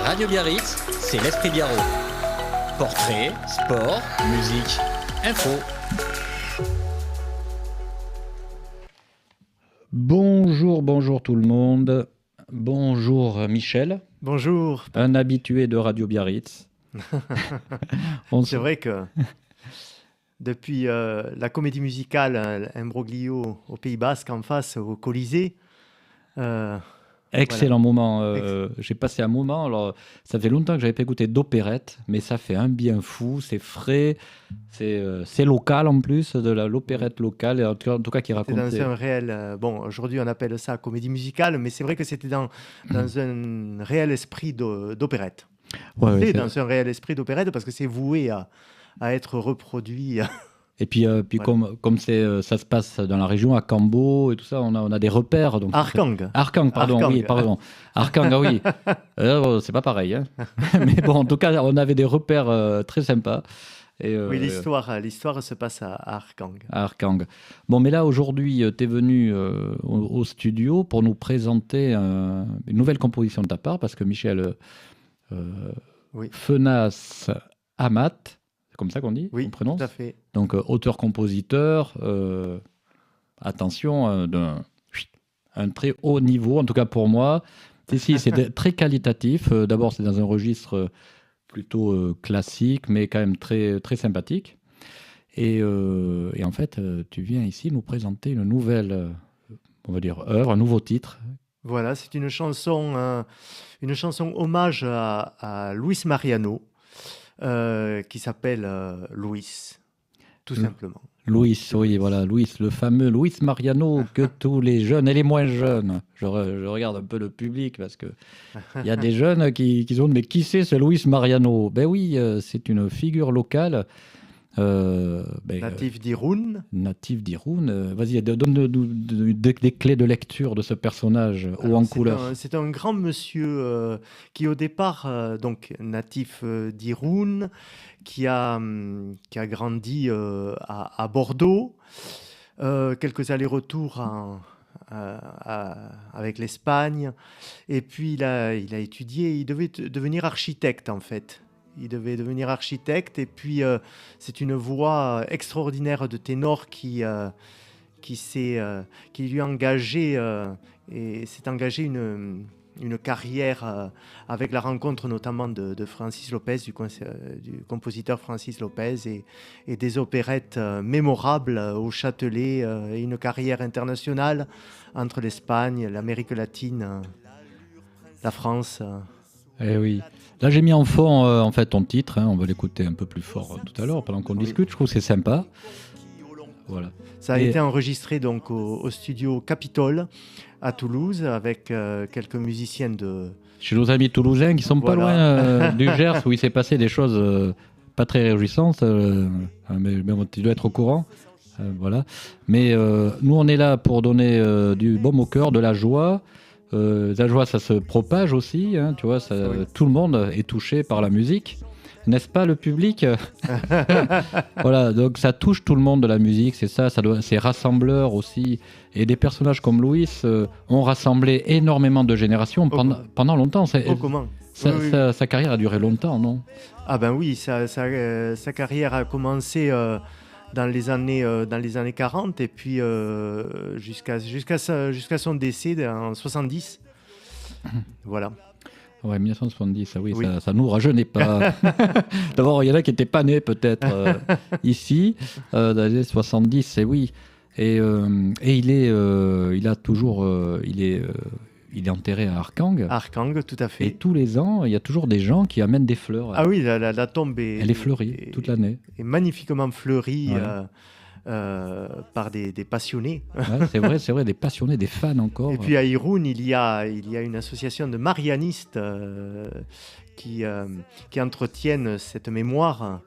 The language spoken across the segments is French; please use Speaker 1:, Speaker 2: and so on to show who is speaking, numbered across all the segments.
Speaker 1: Radio Biarritz, c'est l'Esprit Biarrot. Portrait, sport, musique, info. Bonjour tout le monde. Bonjour Michel.
Speaker 2: Bonjour.
Speaker 1: Un habitué de Radio Biarritz.
Speaker 2: C'est vrai que depuis la comédie musicale Imbroglio au Pays Basque en face au Colisée.
Speaker 1: Excellent moment. J'ai passé un moment. Alors, ça fait longtemps que j'avais pas écouté d'opérette, mais ça fait un bien fou. C'est frais, c'est local en plus, de l'opérette locale, en tout cas qui racontait.
Speaker 2: C'était dans un réel. Aujourd'hui on appelle ça comédie musicale, mais c'est vrai que c'était dans un réel esprit d'opérette.
Speaker 1: Ouais,
Speaker 2: dans un réel esprit d'opérette parce que c'est voué à être reproduit.
Speaker 1: Et puis voilà. comme ça se passe dans la région, à Cambo et tout ça, on a des repères. Donc
Speaker 2: Arkang,
Speaker 1: pardon. Arkang, ah oui. C'est pas pareil. Hein. Mais bon, en tout cas, on avait des repères très sympas. Et,
Speaker 2: oui, l'histoire se passe à Arkang.
Speaker 1: Bon, mais là, aujourd'hui, tu es venu au studio pour nous présenter une nouvelle composition de ta part, parce que Michel Fenas Amat, c'est comme ça qu'on dit,
Speaker 2: oui,
Speaker 1: on prononce.
Speaker 2: Tout à fait.
Speaker 1: Donc, auteur-compositeur, attention, un très haut niveau, en tout cas pour moi. C'est très qualitatif. D'abord, c'est dans un registre plutôt classique, mais quand même très, très sympathique. Et en fait, tu viens ici nous présenter une nouvelle, on va dire, œuvre, un nouveau titre.
Speaker 2: Voilà, c'est une chanson hommage à Luis Mariano, qui s'appelle Luis, tout simplement.
Speaker 1: Luis, oui, voilà, Luis, le fameux Luis Mariano que tous les jeunes et les moins jeunes, je regarde un peu le public parce que il y a des jeunes qui ont, mais qui c'est ce Luis Mariano? Ben oui, c'est une figure locale.
Speaker 2: Natif d'Irun.
Speaker 1: Vas-y, donne-nous des clés de lecture de ce personnage haut en couleur.
Speaker 2: C'est un grand monsieur qui, au départ, donc natif d'Irun, qui a grandi à Bordeaux, quelques allers-retours avec l'Espagne, et puis il a étudié, il devait devenir architecte en fait. Il devait devenir architecte, et puis c'est une voix extraordinaire de ténor qui lui a engagé et s'est engagé une carrière avec la rencontre notamment de Francis Lopez, du compositeur Francis Lopez, et des opérettes mémorables au Châtelet, et une carrière internationale entre l'Espagne, l'Amérique latine, la France.
Speaker 1: Eh oui. Là, j'ai mis en fond en fait ton titre. On va l'écouter un peu plus fort tout à l'heure pendant qu'on discute. Je trouve que c'est sympa. Voilà.
Speaker 2: Ça a été enregistré donc au studio Capitole à Toulouse avec quelques musiciens
Speaker 1: chez nos amis toulousains qui sont pas loin du Gers, où il s'est passé des choses pas très réjouissantes. Mais tu dois être au courant. Voilà. Mais nous, on est là pour donner du baume au cœur, de la joie. La joie, ça se propage aussi, hein, tu vois, tout le monde est touché par la musique, n'est-ce pas, le public? Voilà, donc ça touche tout le monde de la musique, c'est ça, c'est rassembleur aussi, et des personnages comme Louis ont rassemblé énormément de générations pendant longtemps. Sa carrière a duré longtemps, non?
Speaker 2: Ah ben oui, sa carrière a commencé dans les années 40, et puis jusqu'à son décès en 70. Voilà.
Speaker 1: Ouais, 1970, oui. Ça nous rajeunit pas. D'abord, il y en a qui n'étaient pas nés peut-être ici, dans les années 70, et oui. Et il est enterré à Arkang.
Speaker 2: Arkang, tout à fait.
Speaker 1: Et tous les ans, il y a toujours des gens qui amènent des fleurs.
Speaker 2: Ah oui, la tombe
Speaker 1: elle est fleurie toute l'année.
Speaker 2: Est magnifiquement fleurie par des passionnés.
Speaker 1: Ouais, c'est vrai, des passionnés, des fans encore.
Speaker 2: Et puis à Irun, il y a une association de marianistes qui entretiennent cette mémoire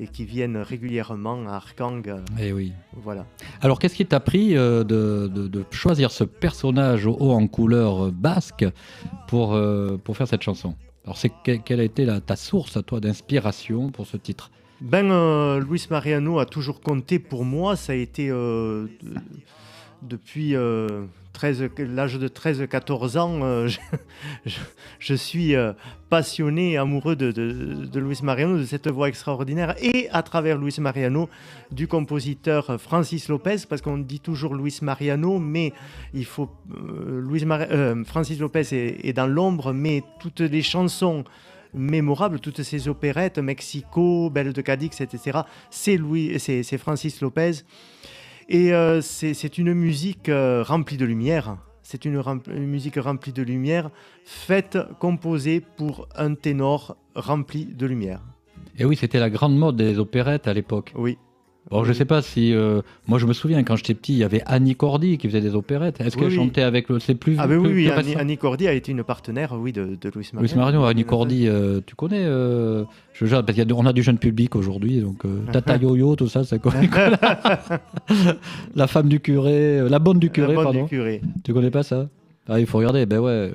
Speaker 2: et qui viennent régulièrement à Arkang.
Speaker 1: Eh oui.
Speaker 2: Voilà.
Speaker 1: Alors, qu'est-ce qui t'a pris de choisir ce personnage haut en couleur basque pour faire cette chanson? Alors, quelle a été ta source, à toi, d'inspiration pour ce titre?
Speaker 2: Luis Mariano a toujours compté pour moi. Ça a été depuis l'âge de 13-14 ans, je suis passionné et amoureux de Luis Mariano, de cette voix extraordinaire, et à travers Luis Mariano, du compositeur Francis Lopez, parce qu'on dit toujours Luis Mariano, mais il faut Francis Lopez est dans l'ombre, mais toutes les chansons mémorables, toutes ces opérettes, Mexico, Belle de Cadix, etc., c'est Francis Lopez. Et c'est une musique remplie de lumière. C'est une musique remplie de lumière, composée pour un ténor rempli de lumière.
Speaker 1: Et oui, c'était la grande mode des opérettes à l'époque.
Speaker 2: Oui.
Speaker 1: Bon, je sais pas si... moi, je me souviens, quand j'étais petit, il y avait Annie Cordy qui faisait des opérettes. Est-ce qu'elle chantait avec le... C'est plus...
Speaker 2: Ah ben oui, Annie Cordy a été une partenaire, oui, de Luis Mariano.
Speaker 1: Luis Mariano, Annie Cordy, tu connais parce qu'on a du jeune public aujourd'hui, donc Tata Yo-Yo, tout ça, c'est quoi? La femme du curé, la bonne du curé, pardon. Du curé. Tu connais pas ça? Ah, il faut regarder, ben ouais.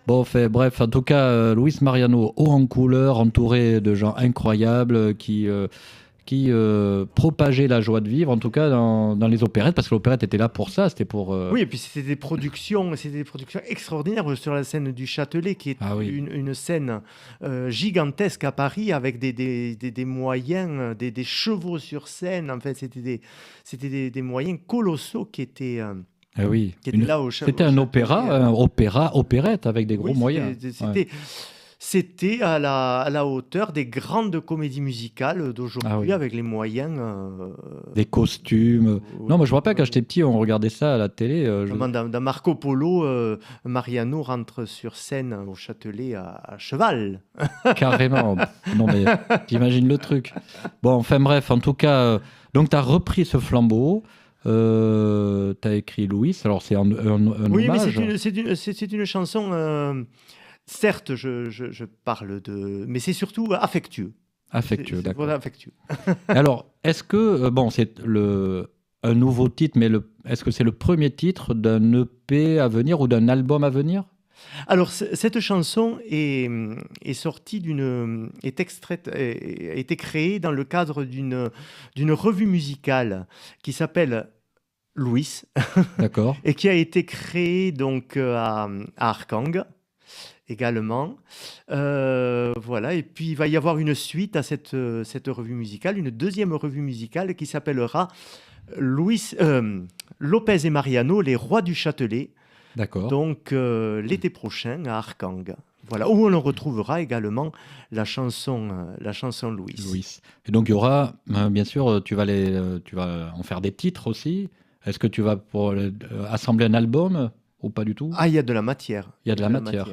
Speaker 1: Bon, bref, en tout cas, Luis Mariano, haut en couleur, entouré de gens incroyables qui propageait la joie de vivre, en tout cas dans les opérettes, parce que l'opérette était là pour ça, c'était pour...
Speaker 2: Oui, et puis c'était des productions extraordinaires sur la scène du Châtelet, qui est une scène gigantesque à Paris, avec des moyens, des chevaux sur scène, en fait, c'était des moyens colossaux qui étaient...
Speaker 1: C'était un opérette avec des gros moyens.
Speaker 2: C'était à la hauteur des grandes comédies musicales d'aujourd'hui, avec les moyens...
Speaker 1: Des costumes. Non, moi je me rappelle quand j'étais petit, on regardait ça à la télé.
Speaker 2: Dans Marco Polo, Mariano rentre sur scène au Châtelet à cheval.
Speaker 1: Carrément. Non mais t'imagines le truc. Bon, enfin bref, en tout cas, donc tu as repris ce flambeau. Tu as écrit Louis, alors c'est un
Speaker 2: oui,
Speaker 1: hommage.
Speaker 2: Mais c'est une chanson... Certes, je parle de... Mais c'est surtout affectueux.
Speaker 1: Affectueux, d'accord.
Speaker 2: Affectueux.
Speaker 1: Alors, est-ce que... bon, c'est un nouveau titre, mais est-ce que c'est le premier titre d'un EP à venir ou d'un album à venir?
Speaker 2: Alors, cette chanson est sortie a été créée dans le cadre d'une revue musicale qui s'appelle Louis.
Speaker 1: D'accord.
Speaker 2: Et qui a été créée donc à Arcang également. Voilà, et puis il va y avoir une suite à cette revue musicale, une deuxième revue musicale qui s'appellera Lopez et Mariano, les rois du Châtelet.
Speaker 1: D'accord.
Speaker 2: Donc l'été prochain à Arcang. Voilà, où on retrouvera également la chanson Louis.
Speaker 1: Et donc il y aura, bien sûr, tu vas en faire des titres aussi. Est-ce que tu vas assembler un album ou pas du tout?
Speaker 2: Ah, il y a de la matière.
Speaker 1: Il y a de la matière.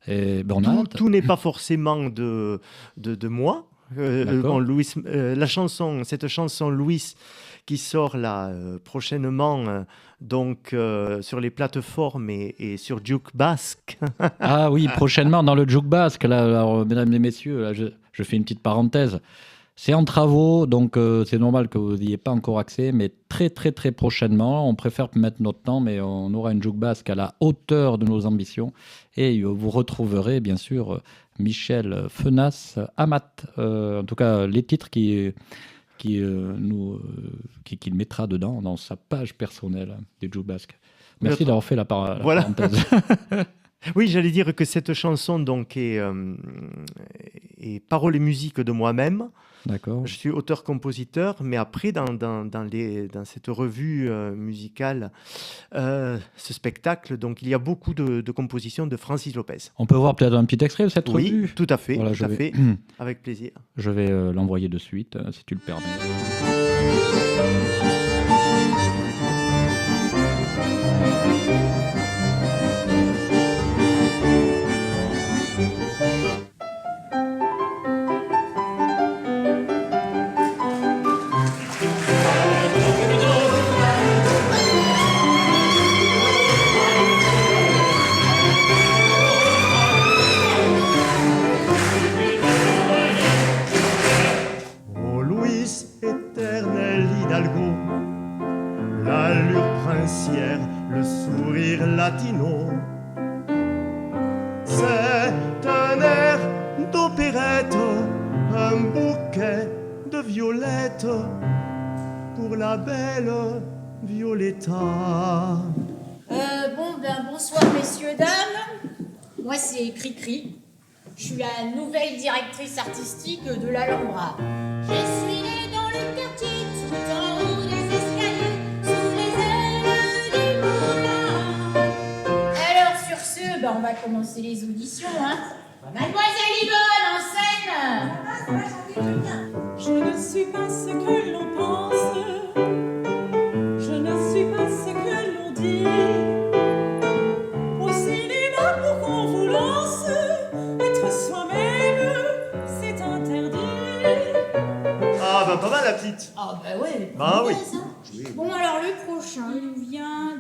Speaker 1: Et
Speaker 2: tout n'est pas forcément de moi. Cette chanson Louis qui sort là prochainement donc sur les plateformes et sur Juke Basque.
Speaker 1: Ah oui, prochainement dans le Juke Basque. Là, alors, mesdames et messieurs, là, je fais une petite parenthèse. C'est en travaux, donc c'est normal que vous n'y ayez pas encore accès, mais très très très prochainement, on préfère mettre notre temps, mais on aura une Juke Basque à la hauteur de nos ambitions. Et vous retrouverez bien sûr Michel Fenas, Amat, en tout cas les titres qu'il mettra dedans dans sa page personnelle des Juke Basque. Merci d'avoir fait la parenthèse.
Speaker 2: Oui, j'allais dire que cette chanson donc est paroles et musique de moi-même.
Speaker 1: D'accord.
Speaker 2: Je suis auteur-compositeur, mais après, dans cette revue musicale, ce spectacle, donc il y a beaucoup de compositions de Francis Lopez.
Speaker 1: On peut voir peut-être un petit extrait de cette revue?
Speaker 2: Oui, tout à fait, voilà, fait, avec plaisir.
Speaker 1: Je vais l'envoyer de suite, si tu le permets.
Speaker 2: Le sourire latino, c'est un air d'opérette, un bouquet de violettes pour la belle Violetta.
Speaker 3: Bonsoir messieurs, dames. Moi c'est Cricri. Je suis la nouvelle directrice artistique de l'Alhambra. Je suis née dans le quartier, tout en haut des escaliers, sous les ailes du moulin. Alors sur ce, on va commencer les auditions, hein. Mademoiselle Yvonne, en scène.
Speaker 4: Je ne suis pas ce que l'on pense, je ne suis pas ce que l'on dit. Au cinéma, pour qu'on vous lance, être soi-même, c'est interdit.
Speaker 2: Ah bah pas mal la petite.
Speaker 3: Ah bah ouais,
Speaker 2: Bah oui.
Speaker 3: Bon alors le prochain, il nous vient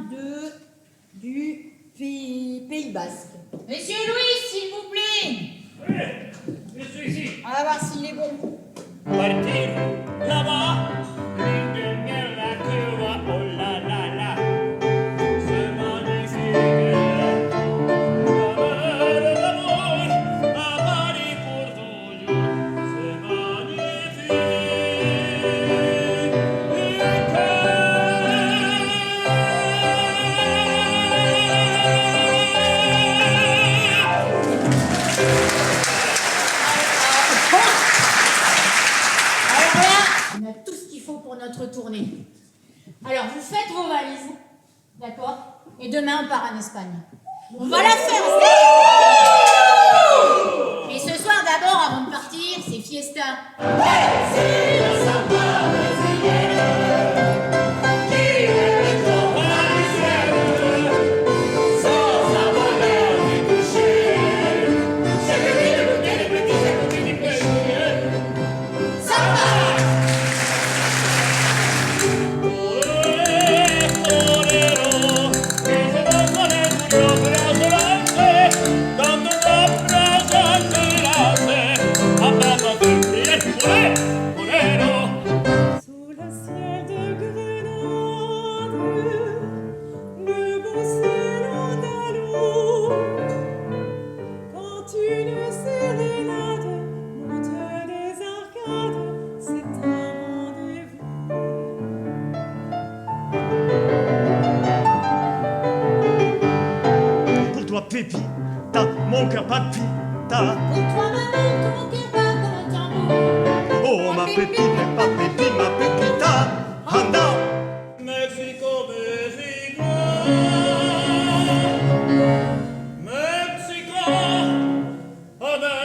Speaker 3: du Pays Basque. Monsieur Louis, s'il vous plaît.
Speaker 5: Oui, je suis ici.
Speaker 3: On va voir s'il est bon.
Speaker 5: Partir là-bas, l'ingénieur la curva, oh là là là, c'est magnifique. L'amour à Paris pour toujours, c'est magnifique.
Speaker 3: On a tout ce qu'il faut pour notre tournée. Alors, vous faites vos valises, d'accord? Et demain, on part en Espagne. On va la faire! Et ce soir, d'abord, avant de partir, c'est fiesta.
Speaker 4: Sous le ciel de Grenade, le beau ciel andalou, quand une sérénade monte des arcades, c'est un rendez-vous.
Speaker 2: Pour toi Pépita, mon cœur papita.
Speaker 3: Pour toi, maman, ton cœur bat comme un tambour.
Speaker 2: Oh ma pépite, ma pépite, ma pépita. Anda.
Speaker 5: Mexico, Mexico, Mexico, oh Mexico.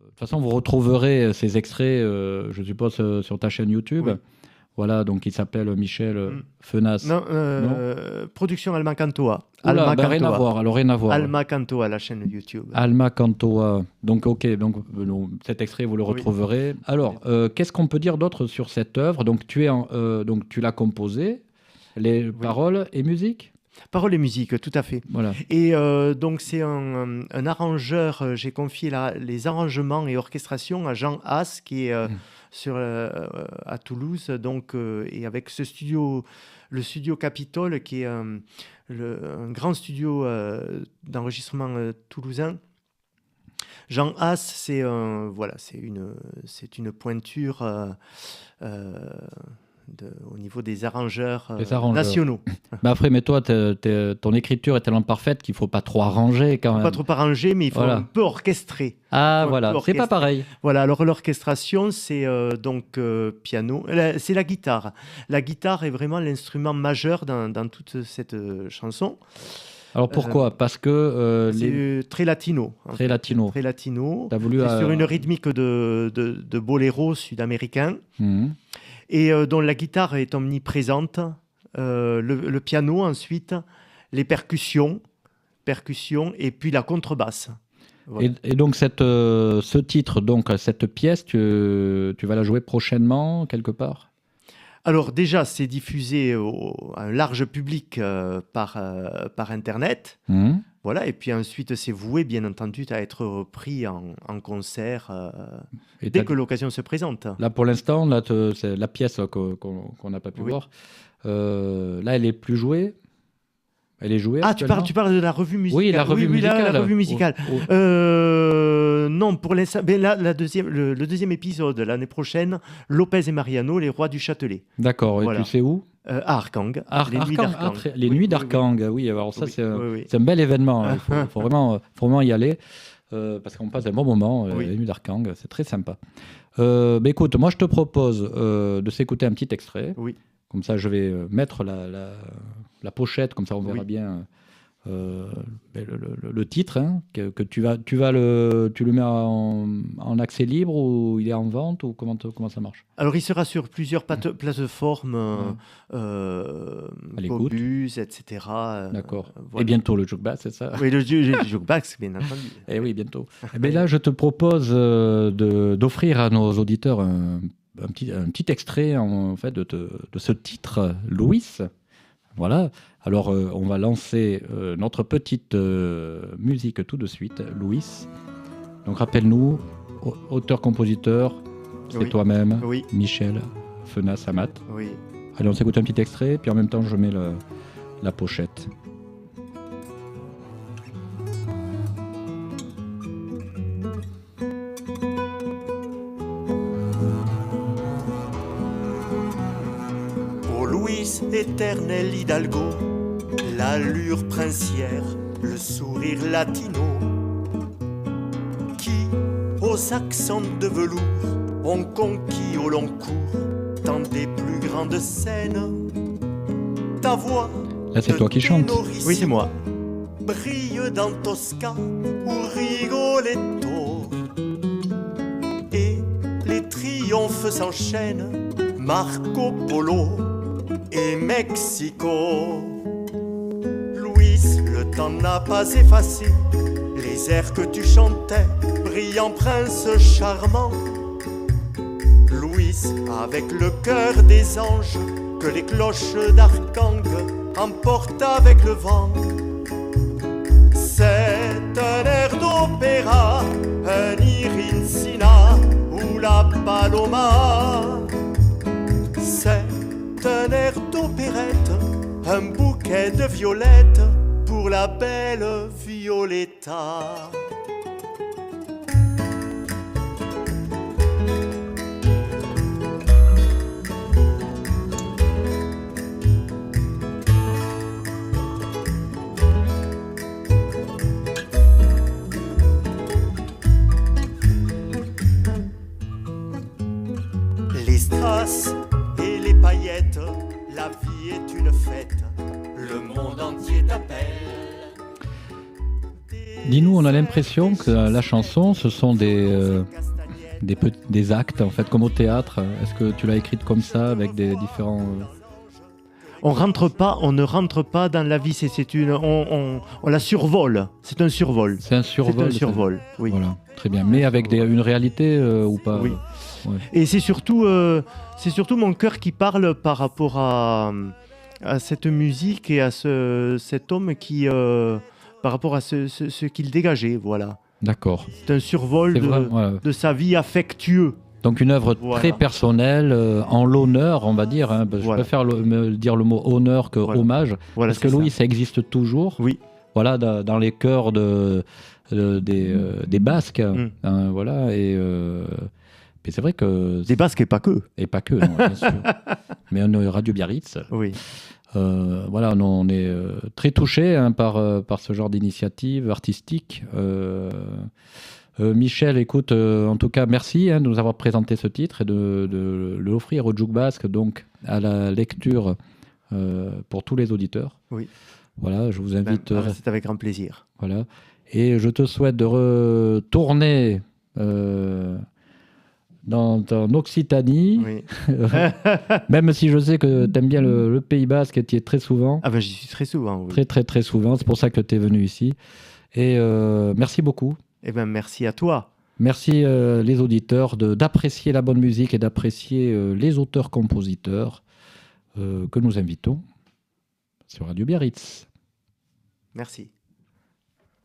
Speaker 1: De toute façon, vous retrouverez ces extraits, je suppose, sur ta chaîne YouTube.
Speaker 2: Oui.
Speaker 1: Voilà, donc il s'appelle Michel Fenas.
Speaker 2: Non, production Alma Cantoa.
Speaker 1: Oula,
Speaker 2: Alma
Speaker 1: bah, rien à
Speaker 2: Cantoa.
Speaker 1: voir, alors rien à voir.
Speaker 2: Alma Cantoa, la chaîne YouTube.
Speaker 1: Alma Cantoa. Donc, ok, donc cet extrait, vous le
Speaker 2: Oui.
Speaker 1: retrouverez. Alors, qu'est-ce qu'on peut dire d'autre sur cette œuvre? Donc, donc, tu l'as composée, les paroles et musique?
Speaker 2: Paroles et musique, tout à fait.
Speaker 1: Voilà.
Speaker 2: Et donc c'est un arrangeur, j'ai confié les arrangements et orchestrations à Jean Haas, qui est à Toulouse, donc, et avec ce studio, le studio Capitole, qui est un grand studio d'enregistrement toulousain. Jean Haas, c'est une pointure au niveau des arrangeurs, nationaux.
Speaker 1: Mais après, mais toi, ton écriture est tellement parfaite qu'il ne faut pas trop arranger quand même.
Speaker 2: Pas trop arranger, mais il faut
Speaker 1: Voilà.
Speaker 2: un peu orchestrer.
Speaker 1: Ah,
Speaker 2: Un
Speaker 1: voilà,
Speaker 2: peu
Speaker 1: c'est pas
Speaker 2: orchestré.
Speaker 1: pareil.
Speaker 2: Voilà, alors l'orchestration, c'est donc piano, c'est la guitare. La guitare est vraiment l'instrument majeur dans toute cette chanson.
Speaker 1: Alors pourquoi? Parce que
Speaker 2: C'est très latino. en
Speaker 1: Très
Speaker 2: fait.
Speaker 1: latino.
Speaker 2: Très latino.
Speaker 1: T'as voulu
Speaker 2: C'est sur une rythmique de boléro sud-américain,
Speaker 1: Mhm.
Speaker 2: et dont la guitare est omniprésente. Le piano ensuite, les percussions, et puis la contrebasse. Voilà.
Speaker 1: Et donc ce titre, donc cette pièce, tu vas la jouer prochainement quelque part?
Speaker 2: Alors déjà, c'est diffusé à un large public par Internet.
Speaker 1: Mhm.
Speaker 2: Voilà, et puis ensuite, c'est voué, bien entendu, à être repris en concert
Speaker 1: Et
Speaker 2: dès que l'occasion se présente.
Speaker 1: là, pour l'instant, c'est la pièce qu'on n'a pas pu
Speaker 2: Oui.
Speaker 1: voir. Là, elle est plus jouée. Elle est jouée
Speaker 2: Ah, tu parles de la revue musicale.
Speaker 1: Oui, la revue musicale.
Speaker 2: La revue musicale.
Speaker 1: Oh.
Speaker 2: Non, pour l'instant, là, le deuxième épisode, l'année prochaine, Lopez et Mariano, les rois du Châtelet.
Speaker 1: D'accord, et
Speaker 2: Voilà.
Speaker 1: tu sais où?
Speaker 2: À Arkang. Les nuits
Speaker 1: Arkang.
Speaker 2: d'Arkang.
Speaker 1: Les
Speaker 2: Oui,
Speaker 1: nuits
Speaker 2: oui,
Speaker 1: d'Arkang, oui. Alors ça,
Speaker 2: Oui,
Speaker 1: c'est
Speaker 2: oui.
Speaker 1: c'est un bel événement. Il faut vraiment y aller. Parce qu'on passe un bon moment.
Speaker 2: Oui.
Speaker 1: Les nuits d'Arkang, c'est très sympa. Écoute, moi, je te propose de s'écouter un petit extrait.
Speaker 2: Oui.
Speaker 1: Comme ça, je vais mettre la pochette, comme ça, on verra
Speaker 2: Oui.
Speaker 1: bien le titre. Hein, que tu le mets en accès libre ou il est en vente ou comment ça marche?
Speaker 2: Alors, il sera sur plusieurs plateformes,
Speaker 1: l'écoute.
Speaker 2: Qobuz, etc.
Speaker 1: D'accord.
Speaker 2: Voilà.
Speaker 1: Et bientôt le jukebox, c'est ça?
Speaker 2: Oui, le jukebox, bien entendu.
Speaker 1: Eh oui, bientôt. Là, je te propose d'offrir à nos auditeurs un petit extrait en fait, de ce titre, Louis. Voilà. Alors, on va lancer notre petite musique tout de suite, Louis. Donc, rappelle-nous, auteur-compositeur, c'est
Speaker 2: Oui.
Speaker 1: toi-même,
Speaker 2: Oui,
Speaker 1: Michel Fenas-Amat.
Speaker 2: oui.
Speaker 1: Allez, on s'écoute un petit extrait, puis en même temps, je mets la pochette.
Speaker 6: Pour Louis, éternel hidalgo, l'allure princière, le sourire latino, qui, aux accents de velours, ont conquis au long cours tant des plus grandes scènes. Ta voix,
Speaker 1: Là, c'est toi qui chantes.
Speaker 2: Oui, c'est moi.
Speaker 6: brille dans Tosca ou Rigoletto. Et les triomphes s'enchaînent, Marco Polo et Mexico. Louis, le temps n'a pas effacé les airs que tu chantais, brillant prince charmant. Louis, avec le cœur des anges, que les cloches d'Arkang emportent avec le vent. C'est un air d'opéra, un Irinsina ou la Paloma. C'est un air d'opérette, un bouquet de violettes pour la belle Violetta. Les strass et les paillettes, la vie est une fête, le monde entier t'appelle.
Speaker 1: Dis-nous, on a l'impression que la chanson, ce sont des actes, en fait, comme au théâtre. Est-ce que tu l'as écrite comme ça, avec des différents...
Speaker 2: On ne rentre pas dans la vie. On la survole. C'est un survol.
Speaker 1: C'est un survol.
Speaker 2: C'est un survol. Oui.
Speaker 1: Voilà, très bien. Mais avec une réalité ou pas?
Speaker 2: Oui.
Speaker 1: Ouais.
Speaker 2: Et c'est surtout mon cœur qui parle par rapport à cette musique et à cet homme qui, par rapport à ce qu'il dégageait. Voilà.
Speaker 1: D'accord.
Speaker 2: C'est un survol
Speaker 1: C'est vrai, voilà.
Speaker 2: de sa vie affectueuse.
Speaker 1: Donc une œuvre
Speaker 2: Voilà.
Speaker 1: très personnelle, en l'honneur, on va dire. Hein, parce que
Speaker 2: Voilà.
Speaker 1: je préfère dire le mot honneur que
Speaker 2: Voilà.
Speaker 1: hommage.
Speaker 2: Voilà,
Speaker 1: parce que
Speaker 2: c'est
Speaker 1: Louis,
Speaker 2: ça.
Speaker 1: ça existe toujours.
Speaker 2: Oui.
Speaker 1: Voilà, dans les chœurs des Basques.
Speaker 2: Mm.
Speaker 1: Hein, voilà. Et c'est vrai que...
Speaker 2: Des Basques et pas que.
Speaker 1: Et pas que, non, bien sûr. Mais on est Radio Biarritz.
Speaker 2: Oui.
Speaker 1: Voilà, on est très touchés hein, par ce genre d'initiative artistique. Michel, écoute, en tout cas, merci hein, de nous avoir présenté ce titre et de l'offrir au Juke Basque, donc à la lecture pour tous les auditeurs.
Speaker 2: Oui.
Speaker 1: Voilà, je vous invite.
Speaker 2: C'est avec grand plaisir.
Speaker 1: Voilà. Et je te souhaite de retourner dans Occitanie,
Speaker 2: Oui.
Speaker 1: même si je sais que tu aimes bien le Pays Basque et tu y es très souvent.
Speaker 2: Ah ben j'y suis très souvent. Oui.
Speaker 1: Très, très, très souvent. C'est pour ça que tu es venu ici. Et merci beaucoup.
Speaker 2: Eh ben merci à toi.
Speaker 1: Merci les auditeurs d'apprécier la bonne musique et d'apprécier les auteurs-compositeurs que nous invitons sur Radio Biarritz.
Speaker 2: Merci.